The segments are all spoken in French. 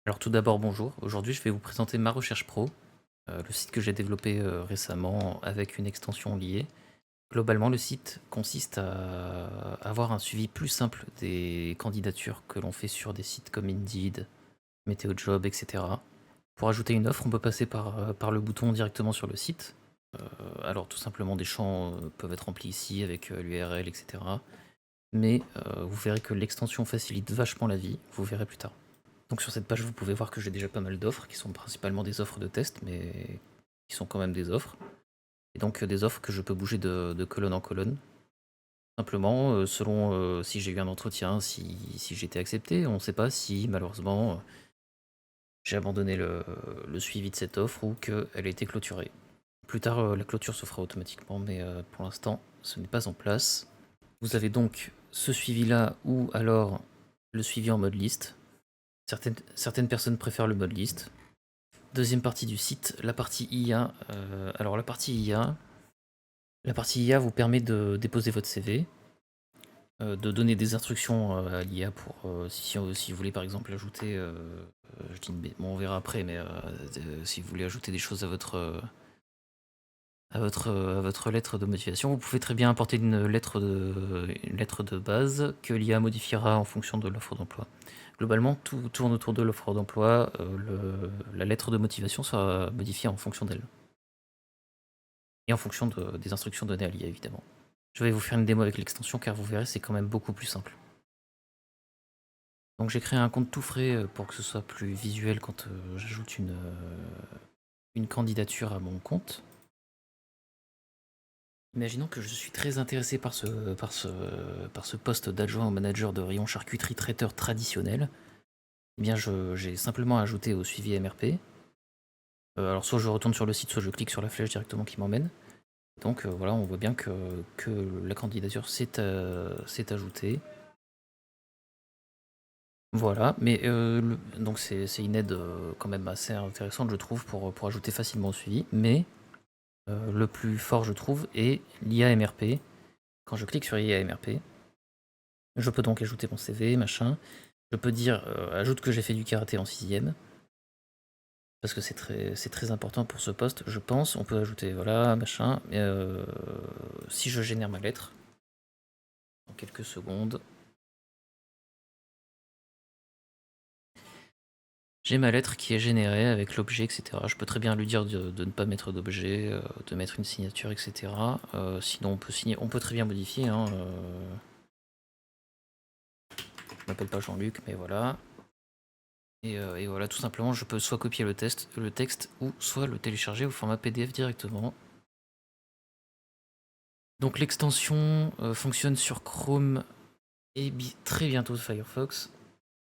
Alors tout d'abord, bonjour. Aujourd'hui, je vais vous présenter Ma Recherche Pro, le site que j'ai développé récemment avec une extension liée. Globalement, le site consiste à avoir un suivi plus simple des candidatures que l'on fait sur des sites comme Indeed, Météo Job, etc. Pour ajouter une offre, on peut passer par le bouton directement sur le site. Alors tout simplement, des champs peuvent être remplis ici avec l'URL, etc. Mais vous verrez que l'extension facilite vachement la vie, vous verrez plus tard. Donc sur cette page, vous pouvez voir que j'ai déjà pas mal d'offres, qui sont principalement des offres de test, mais qui sont quand même des offres. Et donc des offres que je peux bouger de colonne en colonne. Simplement, selon si j'ai eu un entretien, si j'ai été accepté, on ne sait pas si malheureusement j'ai abandonné le suivi de cette offre ou qu'elle a été clôturée. Plus tard, la clôture se fera automatiquement, mais pour l'instant, ce n'est pas en place. Vous avez donc ce suivi-là ou alors le suivi en mode liste. Certaines personnes préfèrent le mode liste. Deuxième partie du site, la partie IA. Alors la partie IA vous permet de déposer votre CV, de donner des instructions à l'IA pour si vous voulez par exemple ajouter, je dis bon, on verra après, mais si vous voulez ajouter des choses à votre lettre de motivation, vous pouvez très bien importer une lettre de base que l'IA modifiera en fonction de l'offre d'emploi. Globalement, tout tourne autour de l'offre d'emploi, la lettre de motivation sera modifiée en fonction d'elle. Et en fonction des instructions données à l'IA évidemment. Je vais vous faire une démo avec l'extension car vous verrez c'est quand même beaucoup plus simple. Donc j'ai créé un compte tout frais pour que ce soit plus visuel quand j'ajoute une candidature à mon compte. Imaginons que je suis très intéressé par ce poste d'adjoint au manager de rayon charcuterie traiteur traditionnel. Eh bien j'ai simplement ajouté au suivi MRP. Alors soit je retourne sur le site, soit je clique sur la flèche directement qui m'emmène. Donc voilà, on voit bien que la candidature s'est ajoutée. Voilà, mais donc c'est une aide quand même assez intéressante, je trouve, pour ajouter facilement au suivi. Mais le plus fort, je trouve, est l'IA-MRP. Quand je clique sur IA-MRP, je peux donc ajouter mon CV, machin. Je peux dire ajoute que j'ai fait du karaté en 6ème. Parce que c'est très important pour ce poste, je pense. On peut ajouter, voilà, machin. Si je génère ma lettre, en quelques secondes, j'ai ma lettre qui est générée avec l'objet, etc. Je peux très bien lui dire de ne pas mettre d'objet, de mettre une signature, etc. Sinon, on peut très bien modifier. Hein, je m'appelle pas Jean-Luc, mais voilà. Et voilà, tout simplement, je peux soit copier le texte, ou soit le télécharger au format PDF directement. Donc l'extension fonctionne sur Chrome et très bientôt Firefox.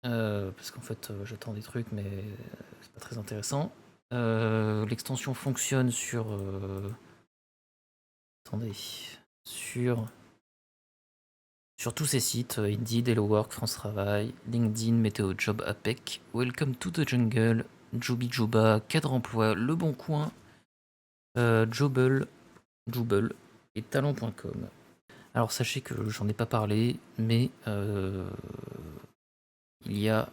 Parce qu'en fait, j'attends des trucs, mais c'est pas très intéressant. L'extension fonctionne sur. Attendez. Sur, sur tous ces sites Indeed, Hello Work, France Travail, LinkedIn, Météo Job, APEC, Welcome to the Jungle, Joby Joba, Cadre Emploi, Le Bon Coin, Jobble et Talent.com. Alors sachez que j'en ai pas parlé, mais il y a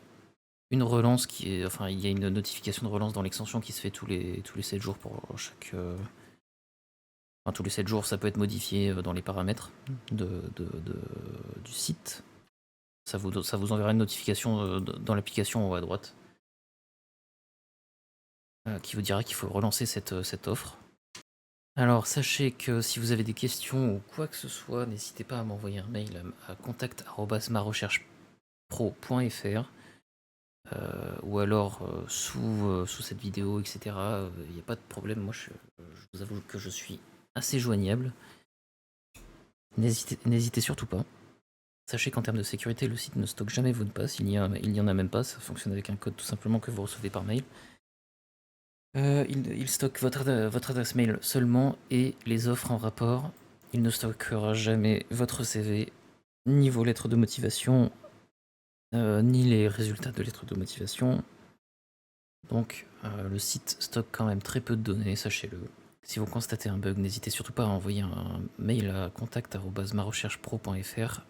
une relance il y a une notification de relance dans l'extension qui se fait tous les 7 jours pour chaque. Enfin, tous les 7 jours, ça peut être modifié dans les paramètres du site. Ça vous enverra une notification dans l'application en haut à droite qui vous dira qu'il faut relancer cette offre. Alors sachez que si vous avez des questions ou quoi que ce soit, n'hésitez pas à m'envoyer un mail à contact@marecherchepro.fr ou alors sous cette vidéo, etc. Il n'y a pas de problème, moi je vous avoue que je suis assez joignable. N'hésitez surtout pas. Sachez qu'en termes de sécurité, le site ne stocke jamais vos mots de passe, il n'y en a même pas, ça fonctionne avec un code tout simplement que vous recevez par mail. Il stocke votre adresse mail seulement et les offres en rapport. Il ne stockera jamais votre CV, ni vos lettres de motivation, ni les résultats de lettres de motivation. Donc le site stocke quand même très peu de données, sachez-le. Si vous constatez un bug, n'hésitez surtout pas à envoyer un mail à contact@marecherchepro.fr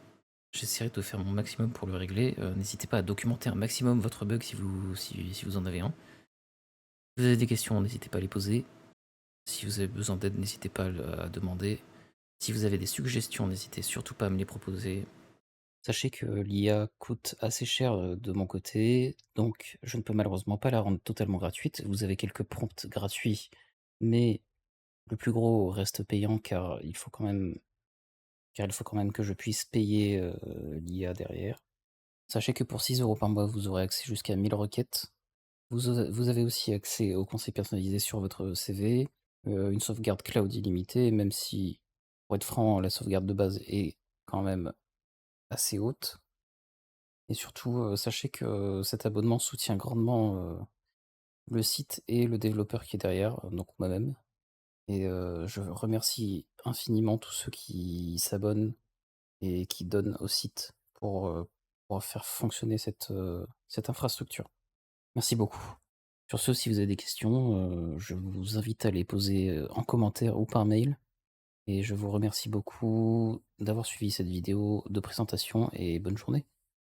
J'essaierai de faire mon maximum pour le régler. N'hésitez pas à documenter un maximum votre bug si vous en avez un. Si vous avez des questions, n'hésitez pas à les poser. Si vous avez besoin d'aide, n'hésitez pas à demander. Si vous avez des suggestions, n'hésitez surtout pas à me les proposer. Sachez que l'IA coûte assez cher, de mon côté, donc je ne peux malheureusement pas la rendre totalement gratuite. Vous avez quelques prompts gratuits, mais le plus gros reste payant car il faut quand même que je puisse payer, l'IA derrière. Sachez que pour 6 € par mois, vous aurez accès jusqu'à 1000 requêtes. Vous avez aussi accès aux conseils personnalisés sur votre CV, une sauvegarde cloud illimitée, même si, pour être franc, la sauvegarde de base est quand même assez haute. Et surtout, sachez que cet abonnement soutient grandement, le site et le développeur qui est derrière, donc moi-même. Et je remercie infiniment tous ceux qui s'abonnent et qui donnent au site pour faire fonctionner cette infrastructure. Merci beaucoup. Sur ce, si vous avez des questions, je vous invite à les poser, en commentaire ou par mail et je vous remercie beaucoup d'avoir suivi cette vidéo de présentation et bonne journée.